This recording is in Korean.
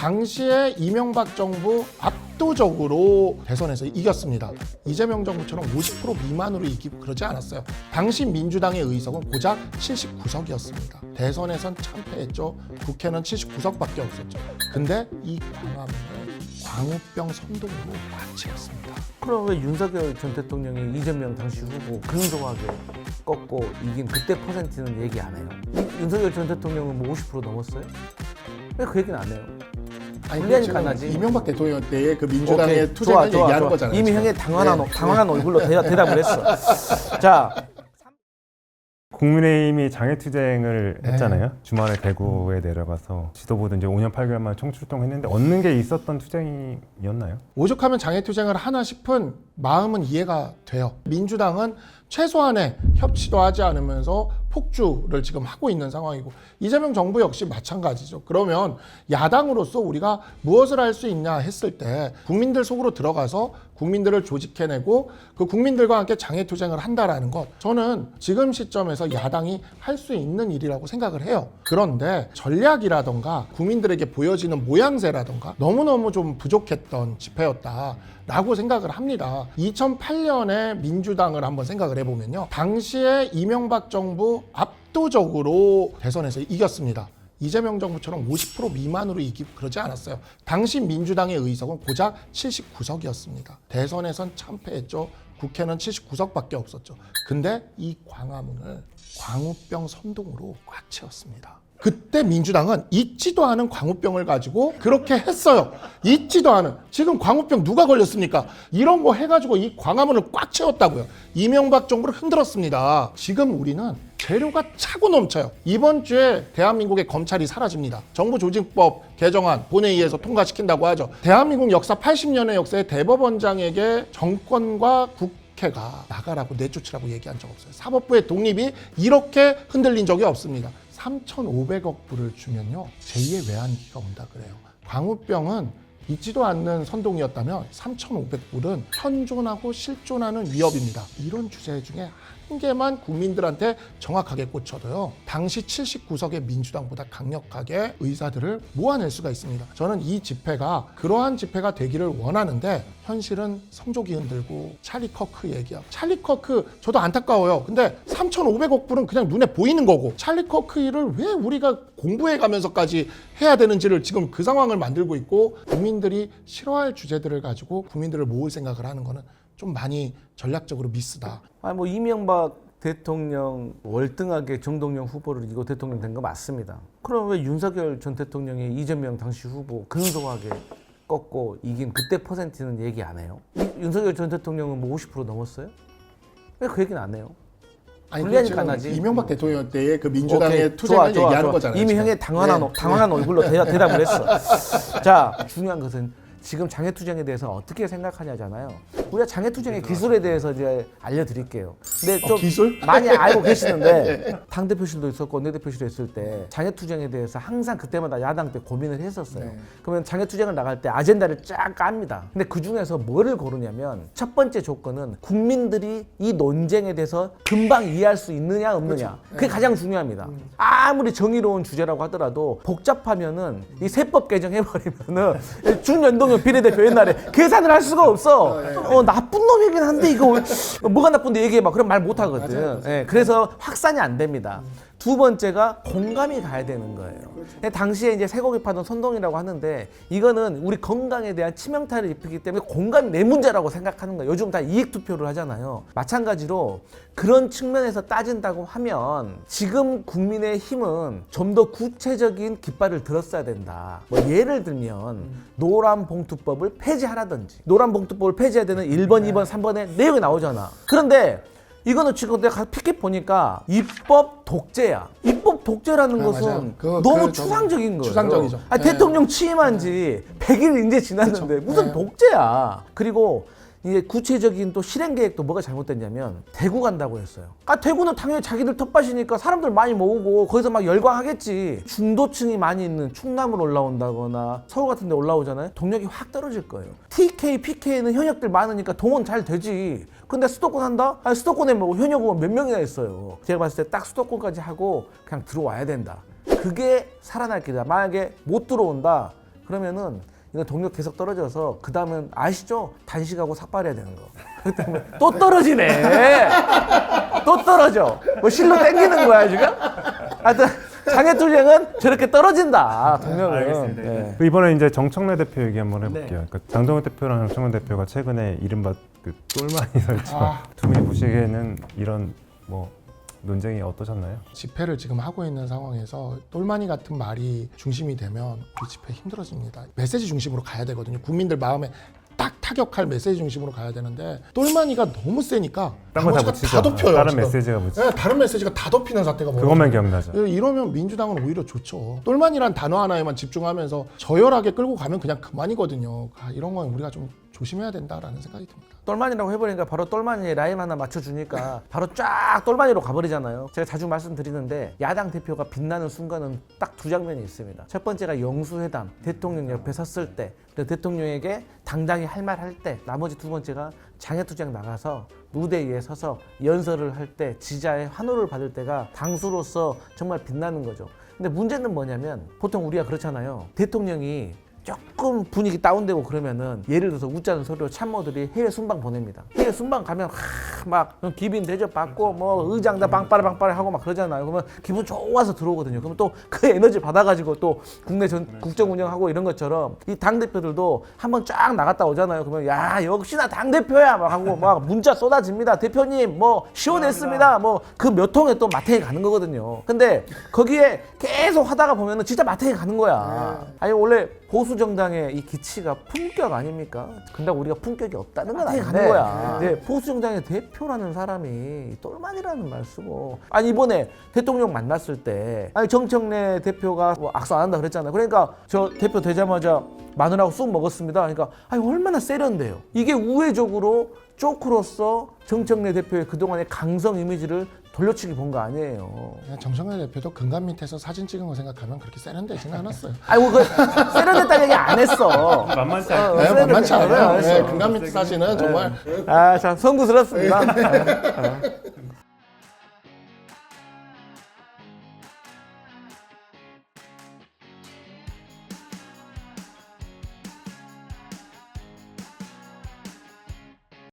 당시에 이명박 정부 압도적으로 대선에서 이겼습니다. 이재명 정부처럼 50% 미만으로 이기고 그러지 않았어요. 당시 민주당의 의석은 고작 79석이었습니다. 대선에선 참패했죠. 국회는 79석밖에 없었죠. 근데 이 광화문을 광우병 선동으로 꽉 채웠습니다. 그럼 왜 윤석열 전 대통령이 이재명 당시 후보 근소하게 꺾고 이긴 그때 퍼센트는 얘기 안 해요? 윤석열 전 대통령은 뭐 50% 넘었어요? 왜 그 얘기는 안 해요? 아니 불리하니까 지금 하지. 이명박 대통령 때의 그 민주당의 오케이. 투쟁을 좋아, 얘기하는 좋아. 거잖아요. 이미 지금. 형의 당황한 얼굴로 대답을 했어. 자, 국민의힘이 장애투쟁을 했잖아요. 주말에 대구에 내려가서 지도부도 이제 5년 8개월 만에 총출동했는데 얻는 게 있었던 투쟁이었나요? 오죽하면 장애투쟁을 하나 싶은 마음은 이해가 돼요. 민주당은 최소한의 협치도 하지 않으면서 폭주를 지금 하고 있는 상황이고 이재명 정부 역시 마찬가지죠. 그러면 야당으로서 우리가 무엇을 할 수 있냐 했을 때 국민들 속으로 들어가서 국민들을 조직해내고 그 국민들과 함께 장애투쟁을 한다라는 것, 저는 지금 시점에서 야당이 할 수 있는 일이라고 생각을 해요. 그런데 전략이라던가 국민들에게 보여지는 모양새라던가 너무너무 좀 부족했던 집회였다라고 생각을 합니다. 2008년에 민주당을 한번 생각을 해보면요. 당시에 이명박 정부 압도적으로 대선에서 이겼습니다. 이재명 정부처럼 50% 미만으로 이기고 그러지 않았어요. 당시 민주당의 의석은 고작 79석이었습니다. 대선에선 참패했죠. 국회는 79석밖에 없었죠. 근데 이 광화문을 광우병 선동으로 꽉 채웠습니다. 그때 민주당은 잊지도 않은 광우병을 가지고 그렇게 했어요. 잊지도 않은. 지금 광우병 누가 걸렸습니까? 이런 거 해가지고 이 광화문을 꽉 채웠다고요. 이명박 정부를 흔들었습니다. 지금 우리는 재료가 차고 넘쳐요. 이번 주에 대한민국의 검찰이 사라집니다. 정부조직법 개정안 본회의에서 통과시킨다고 하죠. 대한민국 역사 80년의 역사에 대법원장에게 정권과 국회가 나가라고 내쫓으라고 얘기한 적 없어요. 사법부의 독립이 이렇게 흔들린 적이 없습니다. 3,500억 불을 주면요, 제2의 외환위기가 온다 그래요. 광우병은 잊지도 않는 선동이었다면 3,500불은 현존하고 실존하는 위협입니다. 이런 주제 중에 한 개만 국민들한테 정확하게 꽂혀도요, 당시 79석의 민주당보다 강력하게 의사들을 모아낼 수가 있습니다. 저는 이 집회가 그러한 집회가 되기를 원하는데 현실은 성조기 흔들고 찰리 커크 얘기하고, 찰리 커크 저도 안타까워요. 근데 3,500억 불은 그냥 눈에 보이는 거고 찰리 커크 일을 왜 우리가 공부해 가면서까지 해야 되는지를 지금 그 상황을 만들고 있고, 국민들이 싫어할 주제들을 가지고 국민들을 모을 생각을 하는 거는 좀 많이 전략적으로 미스다. 아니 뭐 이명박 대통령 월등하게 정동영 후보를 이기고 대통령 된 거 맞습니다. 그럼 왜 윤석열 전 대통령이 이재명 당시 후보 근소하게 꺾고 이긴 그때 퍼센트는 얘기 안 해요? 윤석열 전 대통령은 뭐 50% 넘었어요? 왜 그 얘기는 안 해요? 아니 불리하니까 지금 하지. 이명박 대통령 때의 그 민주당의 오케이. 투쟁을 좋아. 얘기하는 거잖아요. 이미 지금. 형의 당황한 얼굴로 대답을 했어. 자, 중요한 것은 지금 장애투쟁에 대해서 어떻게 생각하냐잖아요. 우리가 장애투쟁의 기술에 대해서 이제 알려드릴게요. 근데 좀 기술? 많이 알고 계시는데 당대표실도 있었고 원내대표실도 있을 때 장애투쟁에 대해서 항상 그때마다 야당 때 고민을 했었어요. 네. 그러면 장애투쟁을 나갈 때 아젠다를 쫙 깝니다. 근데 그중에서 뭐를 고르냐면 첫 번째 조건은 국민들이 이 논쟁에 대해서 금방 이해할 수 있느냐 없느냐. 그게 가장 중요합니다. 아무리 정의로운 주제라고 하더라도 복잡하면은 이 세법 개정해버리면은 준연동형 비례대표 옛날에 계산을 할 수가 없어. 나쁜 놈이긴 한데 이거 뭐가 나쁜데 얘기해봐. 그럼 말 못하거든. 맞아요. 예, 그래서 확산이 안 됩니다. 두 번째가 공감이 가야 되는 거예요. 근데 당시에 이제 쇠고기 파던 선동이라고 하는데 이거는 우리 건강에 대한 치명타를 입히기 때문에 공감이 내 문제라고 생각하는 거예요. 요즘 다 이익 투표를 하잖아요. 마찬가지로 그런 측면에서 따진다고 하면 지금 국민의 힘은 좀 더 구체적인 깃발을 들었어야 된다. 뭐 예를 들면 노란봉투법을 폐지하라든지, 노란봉투법을 폐지해야 되는 1번, 2번, 3번에 내용이 나오잖아. 그런데 이거는 지금 내가 피켓 보니까 입법 독재야. 입법 독재라는 것은 너무 추상적인 거예요. 추상적이죠. 대통령 취임한 지 100일 이제 지났는데 무슨 독재야. 그리고 이제 구체적인 또 실행 계획도 뭐가 잘못됐냐면 대구 간다고 했어요. 대구는 당연히 자기들 텃밭이니까 사람들 많이 모으고 거기서 막 열광하겠지. 중도층이 많이 있는 충남으로 올라온다거나 서울 같은 데 올라오잖아요. 동력이 확 떨어질 거예요. TK, PK는 현역들 많으니까 동원 잘 되지. 근데 수도권 한다? 수도권에 뭐 현역 의원 몇 명이나 있어요. 제가 봤을 때 딱 수도권까지 하고 그냥 들어와야 된다. 그게 살아날 길이다. 만약에 못 들어온다. 그러면은 이거 동력 계속 떨어져서 그 다음은 아시죠? 단식하고 삭발해야 되는 거. 그렇기 때문에 또 떨어지네. 또 떨어져. 뭐 실로 땡기는 거야 지금? 하여튼 장애투쟁은 저렇게 떨어진다. 동력은. 알겠습니다. 네. 이번에 이제 정청래 대표 얘기 한번 해볼게요. 네. 그러니까 장동현 대표랑 정청래 대표가 최근에 이른바 그 똘마니 설치와 두 분이 보시기에는 이런 뭐 논쟁이 어떠셨나요? 집회를 지금 하고 있는 상황에서 똘마니 같은 말이 중심이 되면 우리 집회 힘들어집니다. 메시지 중심으로 가야 되거든요. 국민들 마음에 딱 타격할 메시지 중심으로 가야 되는데 똘마니가 너무 세니까 딴 거 다 나머지가 묻히죠. 다 덮여요. 다른 지금. 메시지가 묻히죠. 네, 다른 메시지가 다 덮이는 사태가 그것만 벌어져요. 기억나죠. 이러면 민주당은 오히려 좋죠. 똘만이란 단어 하나에만 집중하면서 저열하게 끌고 가면 그냥 그만이거든요. 이런 건 우리가 좀 조심해야 된다라는 생각이 듭니다. 똘마니라고 해버리니까 바로 똘마니 라인 하나 맞춰주니까 바로 쫙 똘마니로 가버리잖아요. 제가 자주 말씀드리는데 야당 대표가 빛나는 순간은 딱 두 장면이 있습니다. 첫 번째가 영수회담, 대통령 옆에 섰을 때, 그리고 대통령에게 당당히 할 말 할 때, 나머지 두 번째가 장애투쟁 나가서 무대 위에 서서 연설을 할 때 지자의 환호를 받을 때가 당수로서 정말 빛나는 거죠. 근데 문제는 뭐냐면 보통 우리가 그렇잖아요. 대통령이 조금 분위기 다운되고 그러면은 예를 들어서 웃자는 소리로 참모들이 해외 순방 보냅니다. 해외 순방 가면 막 기빈 대접 받고 뭐 의장다 빵빠레 하고 막 그러잖아요. 그러면 기분 좋아서 들어오거든요. 그러면 또 그 에너지 받아가지고 또 국내 국정 운영하고 이런 것처럼 이 당 대표들도 한번 쫙 나갔다 오잖아요. 그러면 야 역시나 당 대표야 막 하고 막 문자 쏟아집니다. 대표님 뭐 시원했습니다. 뭐 그 몇 통에 또 마탱이 가는 거거든요. 근데 거기에 계속 하다가 보면은 진짜 마탱이 가는 거야. 아니 원래 보수 정당의 이 기치가 품격 아닙니까? 근데 우리가 품격이 없다는 건 아닌데 가는 거야. 네, 보수 정당의 대표라는 사람이 똘만이라는 말 쓰고 아니 이번에 대통령 만났을 때 아니 정청래 대표가 뭐 악수 안 한다 그랬잖아요. 그러니까 저 대표 되자마자 마늘하고 쑥 먹었습니다. 그러니까 아니 얼마나 세련돼요. 이게 우회적으로 쪼크로서 정청래 대표의 그동안의 강성 이미지를 돌려치기 본 거 아니에요. 그냥 정청래 대표도 금감 밑에서 사진 찍은 거 생각하면 그렇게 세련되지는 않았어요. 아니 뭐 세련됐다는 얘기 안 했어. 만만치 않죠. 네, 만만치 않아요. 안 했어. 금감 밑 사진은 정말 아, 참 송구스럽습니다.